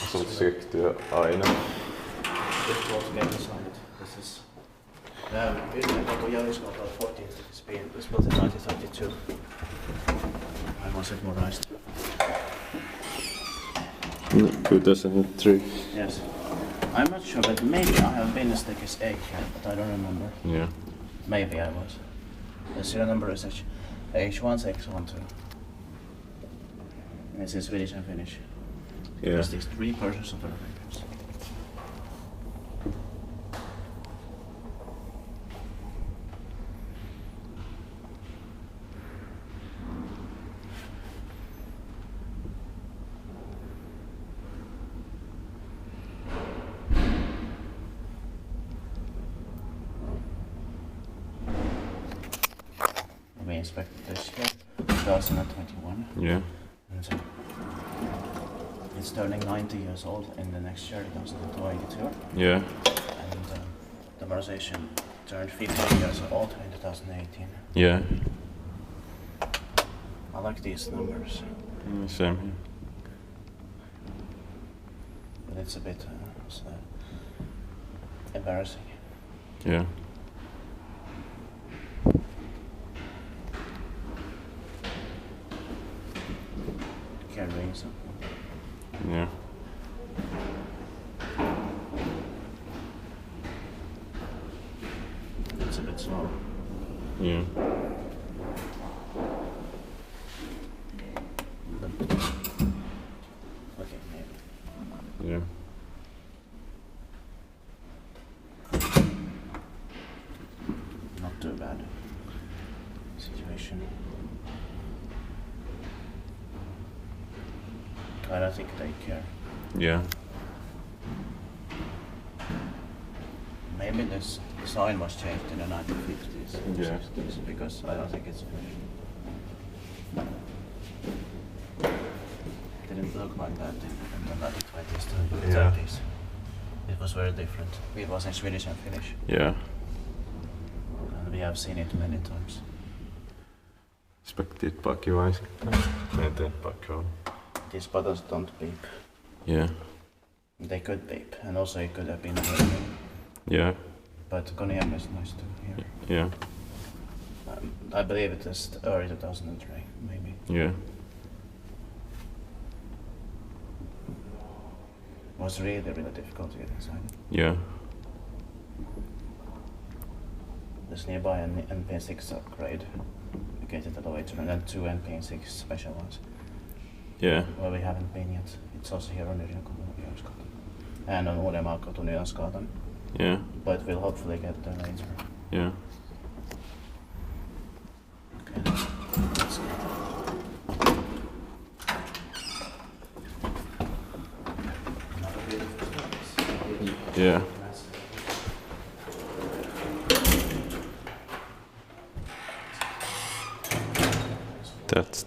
Asuuko sektyä aina? This is Yrjönkatu Yrjönkatu 14th. It was built in 1932. I was modernized. Kyllä tässä nyt 3. Yes. I'm not sure, but maybe I have been as thick as 8 here, but I don't remember. Yeah. Maybe I was. The serial number is H1612. And it's in Swedish and Finnish. Yeah. There's these 3 persons of the papers. We inspected this year, 2021. Yeah. And so it's turning 90 years old in the next year, 2022. Yeah. And the modernization turned 15 years old in 2018. Yeah. I like these numbers, Same. but it's a bit embarrassing. Yeah. Carrying something. Yeah. It's a bit slow. Yeah. Okay, maybe. Yeah. Not too bad situation. I don't think they care. Yeah. Maybe this design was changed in the 1950s and Yeah. 60s because I don't think it's didn't look like that in the 1920s to Yeah. 30s. It was very different. It was in Swedish and Finnish, Yeah. and we have seen it many times. Spektit pakivaiset. Meten pakkoon. These buttons don't beep. Yeah. They could beep, and also it could have been a Yeah. but Kone is nice to hear. Yeah. I believe it is early 2003, maybe. Yeah. It was really, really difficult to get inside. Yeah. There's nearby an NP6 upgrade located at the later, and then 2 NP6 special ones. Yeah. Where we haven't been yet. It's also here on Yrjönkatu and on Modernized Yrjönkatu. Yeah. But we'll hopefully get there later. Yeah. Okay, let's go. Another beautiful place. Yeah. That's